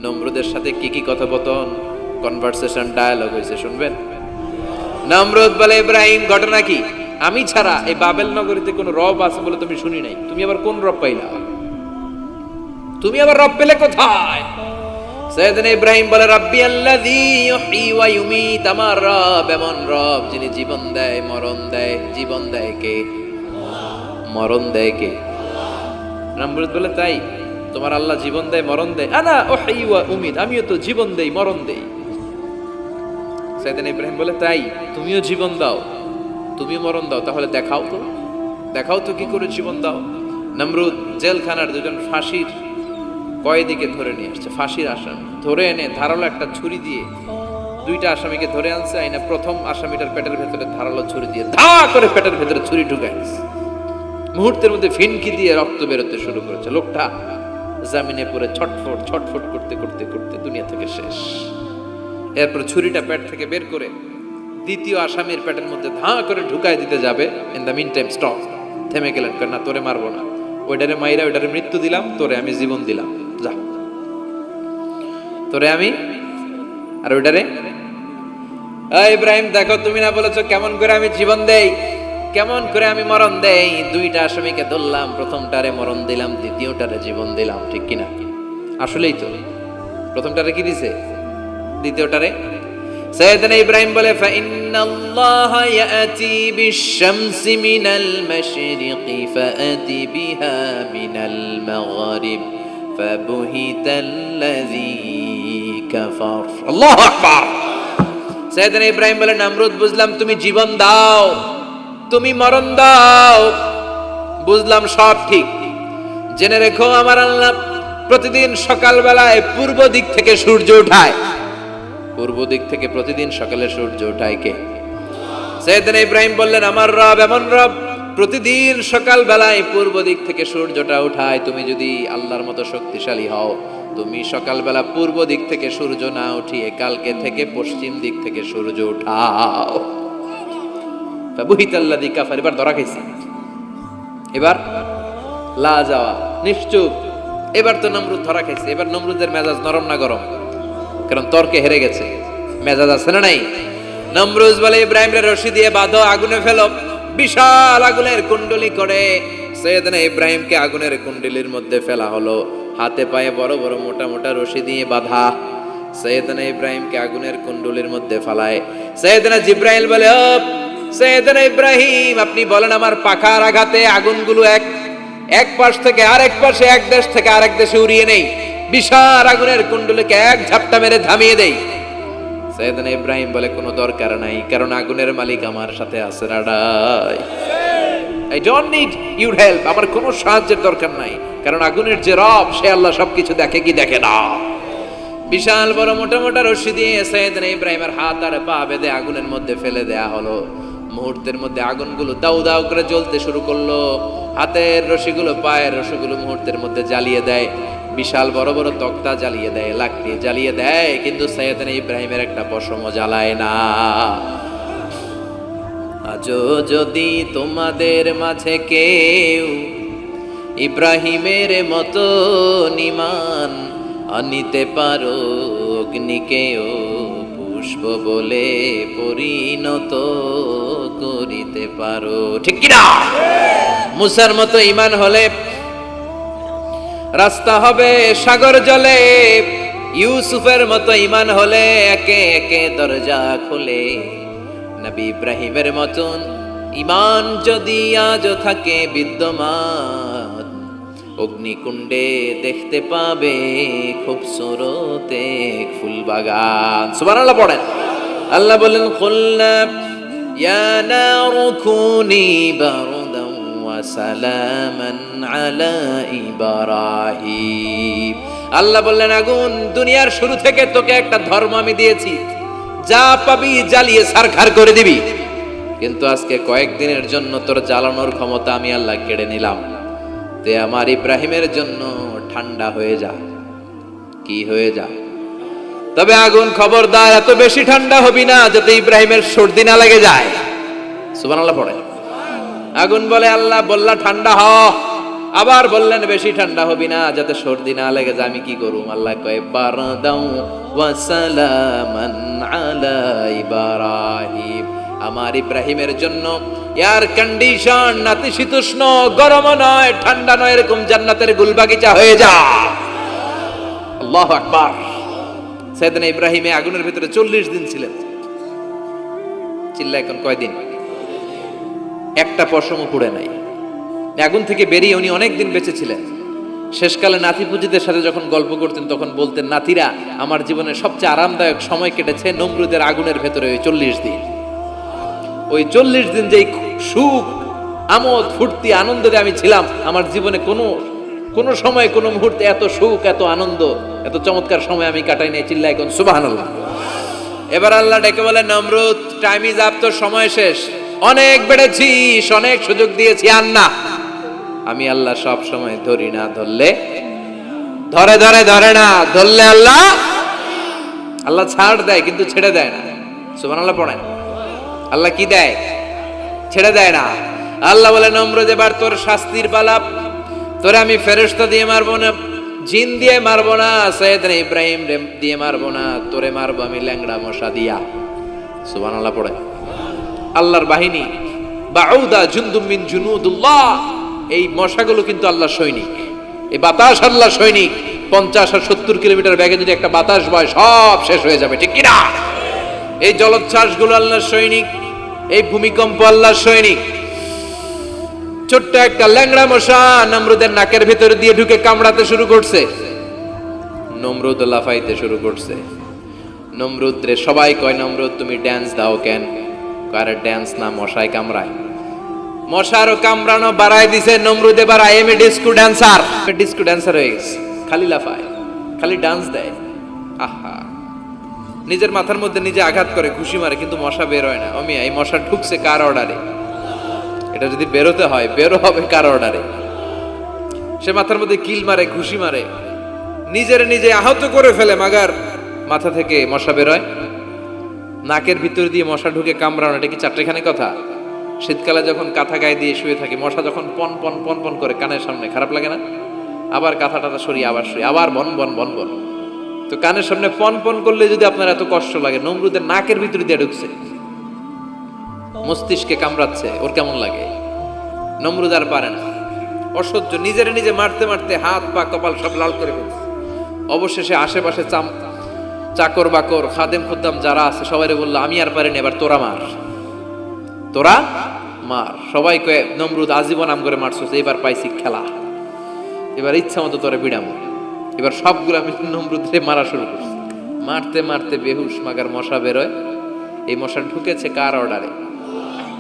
নমরুদের সাথে কি কি কথোপকথন, কনভারসেশন, ডায়ালগ হয়েছে শুনবেন। নমরুদ বলে, ইব্রাহিম ঘটনা কি? আমি ছাড়া এই বাবেল নগরীতে কোন রব আছে বলে তুমি শুনি নাই। তুমি আবার কোন রব পাইলা? তুমি আবার রব পেলে কোথায়? সাইয়েদনা ইব্রাহিম বলে, রাব্বি আল্লাযী ইউহয়ী ওয়া ইউমীত, আমার রব এমন রব যিনি জীবন দেয় মরণ দেয়। জীবন দেয় কে? মরণ দেয় কে? নমরুদ বলে, তাই তোমার আল্লাহ জীবন দেয় মরণ দেয়? আনা উহয়ী ওয়া উমীত, আমিও তো জীবন দেই মরণ দেই। সাইয়েদনা ইব্রাহিম বলে, তাই তুমিও জীবন দাও তুমিও মরণ দাও, তাহলে দেখাও তো, দেখাও তো কি করে জীবন দাও। নমরুদ জেলখানার দুজন ফাঁসির কয়েদিকে ধরে নিয়ে আসছে, ফাঁসির আসামি ধরে এনে ধারালো একটা ছুরি দিয়ে দুইটা আসামিকে ধরে আনছে। আইনা প্রথম আসামিটার পেটের ভেতরে ধারালো ছুরি দিয়ে ধা করে পেটের ভেতরে ছুরি ঢুকায় দিয়েছে। মুহূর্তের মধ্যে ফিনকি দিয়ে রক্ত বেরোতে শুরু করেছে। লোকটা জামিনে পড়ে ছটফট ছটফট করতে করতে করতে দুনিয়া থেকে শেষ। এরপর ছুরিটা পেট থেকে বের করে দ্বিতীয় আসামির পেটের মধ্যে ধা করে ঢুকায় দিতে যাবে। In the meantime stop, থেমে গেলেন, না তোরে মারবো না, ওইটারে মাইরা ওইটারে মৃত্যু দিলাম, তোরে আমি জীবন দিলাম, যা তোরে আমি আর ওইটারে। ইব্রাহিম দেখো, তুমি না বলেছো কেমন করে আমি জীবন দেই, কেমন করে আমি মরণ দেই। দুইটা আসামিকে ধরলাম, প্রথমটারে মরণ দিলাম, দ্বিতীয়টারে জীবন দিলাম, ঠিক কিনা? আসলেই তো প্রথমটারে কি দিছে, দ্বিতীয়টারে। সাইয়েদনা ইব্রাহিম বলে, ফাইন্নাল্লাহা ইয়াতি বিশ-শামসি মিনাল মাশরিকি ফাআতি বিহা মিনাল মাগরিব ফাবুহিতাল্লাযী কাফার। আল্লাহু আকবার। সাইয়েদনা ইব্রাহিম বলে, নমরুদ বুঝলাম তুমি জীবন দাও, তুমি মরণ দাও, বুঝলাম সব ঠিক। জেনে রেখো আমার আল্লাহ প্রতিদিন সকালবেলায় পূর্ব দিক থেকে সূর্য ওঠায়। পূর্ব দিক থেকে প্রতিদিন সকালে সূর্য ওঠায় কে? সাইয়েদনা ইব্রাহিম বললেন, আমার রব এমন রব প্রতিদিন সকাল বেলায় পূর্ব দিক থেকে সূর্যটা উঠায়। তুমি যদি আল্লাহর মতো শক্তিশালী হও, তুমি সকালবেলা পূর্ব দিক থেকে সূর্য না উঠিয়ে কালকে থেকে পশ্চিম দিক থেকে সূর্য উঠাও। ফাবুহিতাল্লাযী কাফার। এবার ধরা খাইছে, এবার লা যাওয়া নিশ্চুপ। এবার তো নমরুদ ধরা খাইছে। এবার নমরুদের মেজাজ নরম না গরম? কারণ তর্কে হেরে গেছে, মেজাজ আছে না নাই? নমরুদ বলে, ইব্রাহিমরে রশি দিয়ে বাঁধো, আগুনে ফেলো। বিশাল আগুনের কুণ্ডলি করে সাইয়েদনা ইব্রাহিমকে আগুনের কুণ্ডলির মধ্যে ফেলা হলো। হাতে পায়ে বড় বড় মোটা মোটা রশি দিয়ে বাঁধা সাইয়েদনা ইব্রাহিমকে আগুনের কুণ্ডলির মধ্যে ফালায়। সাইয়েদনা জিব্রাইল বলে, ও সাইয়েদনা ইব্রাহিম, আপনি বলেন আমার পাখার আঘাতে আগুনগুলো এক পাশ থেকে আরেক পাশে, এক দেশ থেকে আরেক দেশে উড়িয়ে নেই, বিশাল আগুনের কুণ্ডলীকে এক ঝাপটা মেরে থামিয়ে দেই। সাইয়েদনা ইব্রাহিম বলে, কোনো দরকার নাই, কারণ আগুনের মালিক আমার সাথে আছে। I don't need your help, আমার কোনো সাহায্যের দরকার নাই, কারণ আগুনের যে রব সে আল্লাহ সবকিছু দেখে কি দেখে না। বিশাল বড় মোটা মোটা রশি দিয়ে সাইয়েদনা ইব্রাহিমের হাত আর পা বেঁধে আগুনের মধ্যে ফেলে দেয়া হলো। মুহূর্তের মধ্যে আগুনগুলো দাউ দাউ করে জ্বলতে শুরু করলো। হাতের রশিগুলো পায়ের রশিগুলো মুহূর্তের মধ্যে জ্বালিয়ে দেয়। বিশাল বড় বড় তক্তা জ্বালিয়ে দেয়, লাকড়ি জ্বালিয়ে দেয়, কিন্তু সাইয়েদনা ইব্রাহিমের একটা পশমও জ্বালায় না। আজও যদি তোমাদের মাঝে কেউ ইব্রাহিমের মতো ঈমান আনিতে পারো, অগ্নিকেও পুষ্প বলে পরিণত করিতে পারো, ঠিক কিনা? মুসার মতো ঈমান হলে রাস্তা হবে সাগর জলে, ইউসুফের মতো ঈমান হলে একে একে দরজা খুলে। নবী ইব্রাহিমের মতন ঈমান যদি আজও থাকে বিদ্যমান, অগ্নিকুণ্ডে দেখতে পাবে খুবসুরত এক ফুলবাগান। সুবহানাল্লাহ পড়েন। আল্লাহ বলেন, কুলনা ইয়া নারু কুনি বারদান ওয়া সালামান আলা ইব্রাহিম। আল্লাহ বললেন, আগুন, দুনিয়ার শুরু থেকে তোকে একটা ধর্ম আমি দিয়েছি, যা পাবি জ্বালিয়ে ছারখার করে দিবি, কিন্তু আজকে কয়েকদিনের জন্য তোর জ্বালানোর ক্ষমতা আমি আল্লাহ কেড়ে নিলাম। তে আমার ইব্রাহিমের জন্য ঠান্ডা হয়ে যা। কি হয়ে যা? তবে আগুন খবরদার এত বেশি ঠান্ডা হবি না যাতে ইব্রাহিমের সর্দি না লেগে যায়। সুবহানাল্লাহ পড়ে। আগুন বলে, আল্লাহ বললা ঠান্ডা হ, আবার বললেন বেশি ঠান্ডা হবি না, যাতে সর্দি না লেগে যায়। আমি কি করুম? আল্লাহ কয় বারদাউ ওয়া সালামান আলা ইব্রাহিম, আমার ইব্রাহিমের জন্য এয়ার কন্ডিশন, নাতিশীতোষ্ণ, গরম নয় ঠান্ডা নয়, এরকম জান্নাতের গুলবাগিচা হয়ে যা। আল্লাহু আকবার। সাইয়েদনা ইব্রাহিমে আগুনের ভিতরে 40 দিন ছিলেন। চিল্লা এখন কয়দিন? একটা পশমও পুড়ে নাই। আগুন থেকে বেরিয়ে উনি অনেক দিন বেঁচে ছিলেন। শেষকালে নাতি পুজিদের সাথে যখন গল্প করতেন তখন বলতেন, নাতিরা, আমার জীবনের সবচেয়ে আরামদায়ক সময় কেটেছে নমরুদের আগুনের ভেতরে ওই 40 দিন। ওই 40 দিন যেই সুখ, আমোদ, ফুর্তি, আনন্দে আমি ছিলাম, আমার জীবনে কোনো সময়, কোনো মুহূর্তে এত সুখ, এত আনন্দ, এত চমৎকার সময় আমি কাটাই নাই। চিল্লা এখন সুবহানাল্লাহ। এবার আল্লাহ ডেকে বলে, নমরুদ, টাইম ইজ আপ, তোর সময় শেষ। অনেক বেড়েছিস, অনেক সুযোগ দিয়েছি, আর না। আমি আল্লাহ সব সময় ধরি না, ধরলে ধরে না, ধরলে আল্লাহ ছাড় দেয়, কিন্তু ছেড়ে দেয় না। সুবহানাল্লাহ পড়েন। আল্লাহ কি দেয়? ছেড়ে দেয় না। আল্লাহ বলে, নমরুদ, এবার তোর শাস্তির পালা। তোরে আমি ফেরেশতা দিয়ে মারবো না, জিন দিয়ে মারবো না, সাইয়েদনা ইব্রাহিম দিয়ে মারবো না, তোরে মারবো আমি ল্যাংড়া মশা দিয়া। সুবহানাল্লাহ পড়েন। আল্লাহর বাহিনী, বাউদা জুনদুম মিন জুনুদুল্লাহ, এই মশাগুলো কিন্তু আল্লাহর সৈনিক। এই বাতাস আল্লাহর সৈনিক। 50 আর 70 কিলোমিটার বেগে যদি একটা বাতাস বয়, সব শেষ হয়ে যাবে, ঠিক কিনা? এই জলোচ্ছ্বাসগুলো আল্লাহর সৈনিক, এই ভূমিকম্প আল্লাহর সৈনিক। ছোট্ট একটা ল্যাংড়া মশা নমরুদের নাকের ভিতরে দিয়ে ঢুকে কামড়াতে শুরু করছে। নমরুদ লাফাইতে শুরু করছে। নমরুদ রে সবাই কয়, নমরুদ তুমি ড্যান্স দাও কেন? কারে ড্যান্স না, মশায় কামড়ায়। মশারও কামড়ানো বাড়াই দিছে। নমরুদ এবার I M A disco dancer, disco dancer হয়ে গেছে। খালি লাফায়, খালি ডান্স দেয়। আহা, নিজের মাথার মধ্যে নিজে আঘাত করে, ঘুষি মারে, কিন্তু মশা বের হয় না। অমিয়া, এই মশা ঢুকছে কার অর্ডারে? এটা যদি বেরোতে হয়, বেরো হবে কার অর্ডারে? সে মাথার মধ্যে কিল মারে, ঘুষি মারে, নিজে আহত করে ফেলে, মাগার মাথা থেকে মশা বের হয়। নাকের ভিতর দিয়ে মশা ঢুকে কামড়ানো, এটা কি চারটেখানি কথা? শীতকালে যখন কাঁথা গায়ে দিয়ে শুয়ে থাকে, মশা যখন পন পন পন পন করে কানের সামনে, খারাপ লাগে না? আবার কাঁথা টাথা সরিয়ে আবার শুয়ে, আবার বন বন বন বন। তো কানের সামনে পন পন করলে যদি আপনার এত কষ্ট লাগে, নমরুদের নাকের ভিতর দিয়ে ঢুকছে, মস্তিষ্কে কামড়াচ্ছে, ওর কেমন লাগে? নমরুদ আর পারে না, অসহ্য। নিজে মারতে মারতে হাত পা কপাল সব লাল করে ফেলছে। অবশেষে আশেপাশে চাকর বাকর, খাদেম খুদ্দাম যারা আছে সবাই বললো, আমি আর পারিনি, এবার তোরা মার, তোরা মার। সবাই কয়ে, নমরুদ আজীবন আম করে মারছিস, এবার পাইছি খেলা, এবার ইচ্ছা মতো তোরে বিড়ামো। এবার সবগুলো আমি নমরুদে মারা শুরু করছি। মারতে মারতে বেহুশ, মাগার মশা বেরোয়। এই মশা ঢুকেছে কার অর্ডারে?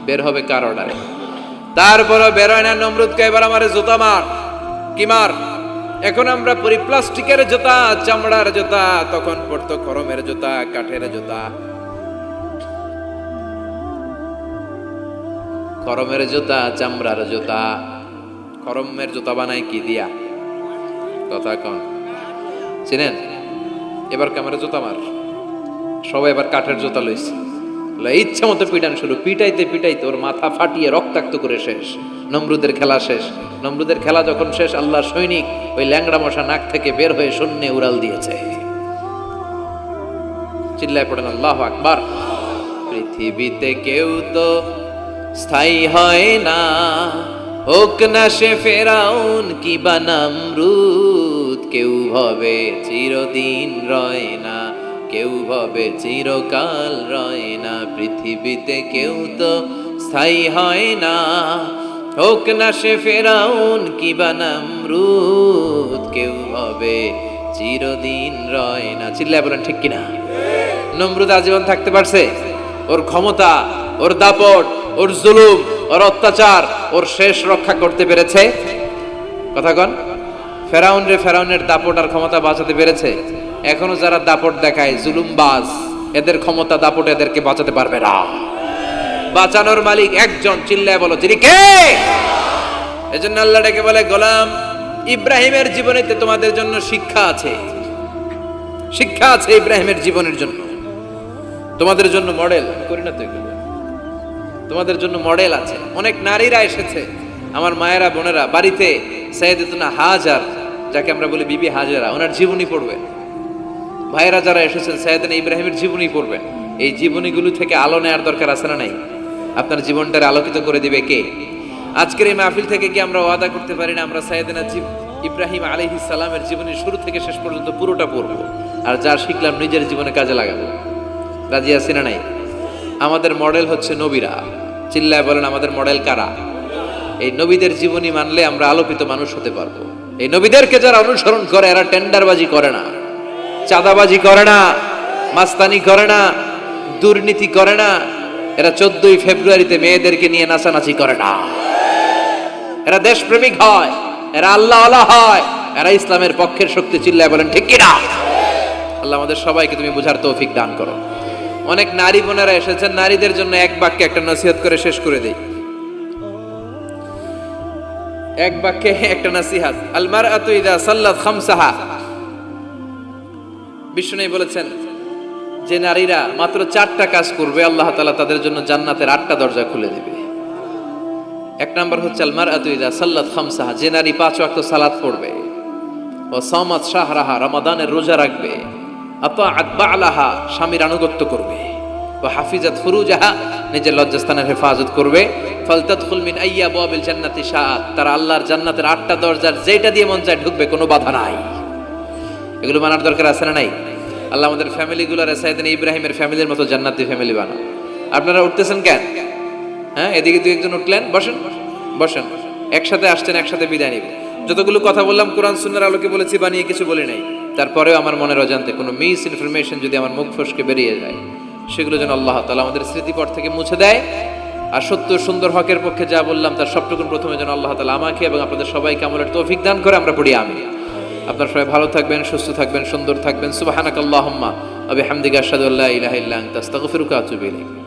বের হবে কার অর্ডারে? তারপরও বেরোয় না। নমরুদকে এবার আমার জুতা মার। কি মার? এখন আমরা পরি প্লাস্টিকের জুতা, চামড়ার জুতা, তখন পড়তো খরমের জুতা, কাঠের জুতা। খরমের জুতা, চামড়ার জুতা। খরমের জুতা বানায় কি দিয়া? কথা কন, চিনেন? এবার ক্যামেরা জুতা মার। সবাই এবার কাঠের জুতা লইছে, ইচ্ছা মতো পিটান শুরু। পিটাইতে পিটাইতে ওর মাথা ফাটিয়ে রক্তাক্ত করে শেষ। নমরুদের খেলা শেষ। নমরুদের খেলা যখন শেষ, আল্লাহর সৈনিক ওই ল্যাংড়া মশা নাক থেকে বের হয়ে শূন্যে উড়াল দিয়েছে। চিল্লায় পড়েন আল্লাহু আকবার। পৃথিবীতে কেউ তো স্থায়ী হয় না, হোক না সে ফেরাউন কিবা নমরুদ। কেউ ভাবে চিরদিন রয় না, কেউ ভাবে চিরকাল রয় না। পৃথিবীতে কেউ তো স্থায়ী হয় না, হোক না সে ফেরাউন কিবা নমরুদ। কেউ ভাবে চিরদিন রয় না। চিল্লায় বলেন ঠিক কিনা? নমরুদ আজীবন থাকতে পারছে? ওর ক্ষমতা, ওর দাপট, ওর জুলুম, ওর অত্যাচার, ওর শেষ রক্ষা করতে পেরেছে? কথা কন। ফেরাউনের দাপট আর ক্ষমতা বাঁচাতে পেরেছে? এখনো যারা দাপট দেখায়, জুলুমবাজ, এদের ক্ষমতা দাপট এদেরকে বাঁচাতে পারবে না। বাঁচানোর মালিক একজন। চিল্লায় বলো, যিনি কে? এজন্য আল্লাহ ডেকে বলে, গোলাম ইব্রাহিমের জীবনেতে তোমাদের জন্য শিক্ষা আছে। শিক্ষা আছে ইব্রাহিমের জীবনের জন্য, তোমাদের জন্য মডেল। করি না তো এগুলো? তোমাদের জন্য মডেল আছে। অনেক নারীরা এসেছে, আমার মায়েরা বোনেরা বাড়িতে সাইয়েদাতুনা হাজার, যাকে আমরা বলি বিবি হাজারা, ওনার জীবনী পড়বেন। ভাইয়েরা যারা এসেছেন সাইয়েদনা ইব্রাহিমের জীবনী পড়বেন। এই জীবনীগুলো থেকে আলো নেওয়ার দরকার আছে না নাই? আপনার জীবনটারে আলোকিত করে দিবে কে? আজকের এই মাহফিল থেকে কি আমরা ওয়াদা করতে পারি না আমরা সাইয়েদনা ইব্রাহিম আলাইহিস সালামের জীবনী শুরু থেকে শেষ পর্যন্ত পুরোটা পড়বো, আর যা শিখলাম নিজের জীবনে কাজে লাগাবো? রাজি আছি না নাই? আমাদের মডেল হচ্ছে নবীরা। চিল্লায় বলেন, আমাদের মডেল কারা? এই নবীদের জীবনী মানলে আমরা আলোকিত মানুষ হতে পারবো। এই নবীদেরকে যারা অনুসরণ করে এরা টেন্ডারবাজি করে না, চাঁদাবাজি করে না, মাস্তানি করে না, দুর্নীতি করে না। এরা 14ই ফেব্রুয়ারিতে মেয়েদেরকে নিয়ে নাচানাচি করে না। এরা দেশপ্রেমিক হয়, এরা আল্লাহ আল্লাহ হয়, এরা ইসলামের পক্ষের শক্তি। চিল্লায় বলেন ঠিক কিনা? আল্লাহ আমাদের সবাইকে তুমি বুঝার তৌফিক দান করো। অনেক নারী বোনেরা এসেছেন, নারীদের জন্য এক বাক্যে একটা নসিহত করে শেষ করে দেই। এক বাক্যে একটা নসিহত। আল মারআতু ইযা সাল্লাত খামসাহা, বিষ্ণু বলেছেন যে নারীরা মাত্র 4টা কাজ করবে আল্লাহ তাআলা তাদের জন্য জান্নাতের 8টা দরজা খুলে দিবে। এক নাম্বার হচ্ছে আল মারআতু ইযা সাল্লাত খামসাহা, যে নারী 5 ওয়াক্ত সালাত পড়বে, ও সামাত শাহরাহা, রমাদানের রোজা রাখবে, আতাআত বা'লাহা, স্বামীর আনুগত্য করবে, ও হাফিজাত ফুরুজাহা, নিজের লজ্জাস্থানের হেফাজত করবে, ফালতাদখুল মিন আইয়াবিল জান্নাতি শাআত, তারা আল্লাহর জান্নাতের 8টা দরজার যেটা দিয়ে মন চায় ঢুকবে, কোনো বাধা নাই। এগুলো মানার দরকার আছে না নাই? আল্লাহ আমাদের ফ্যামিলিগুলোর সাইয়েদনা ইব্রাহিমের ফ্যামিলির মতো জান্নাতি ফ্যামিলি বানাও। আপনারা উঠতেছেন কেন? হ্যাঁ, এদিকে দুই একজন উঠলেন, বসেন বসেন। একসাথে আসছেন, একসাথে বিদায় নিব। যতগুলো কথা বললাম কোরআন সুন্নাহর আলোকে বলেছি, বানিয়ে কিছু বলি নাই। তারপরেও আমার মনের অজান্তে কোনো মিস ইনফরমেশন যদি আমার মুখ ফসকে বেরিয়ে যায়, সেগুলো যেন আল্লাহ তাআলা আমাদের স্মৃতিপট থেকে মুছে দেয়। আর সত্য সুন্দর হকের পক্ষে যা বললাম তার সবটুকুন প্রথমে যেন আল্লাহ তাআলা আমাকে এবং আপনাদের সবাইকে আমলের তৌফিক দান করে। আমরা পড়ি আমিন। আপনারা সবাই ভালো থাকবেন, সুস্থ থাকবেন, সুন্দর থাকবেন। সুবহানাকাল্লাহুম্মা ওয়া বিহামদিকা আশহাদু আল্লা ইলাহা ইল্লা আনতা আস্তাগফিরুকা ওয়া আতুবু ইলাইক।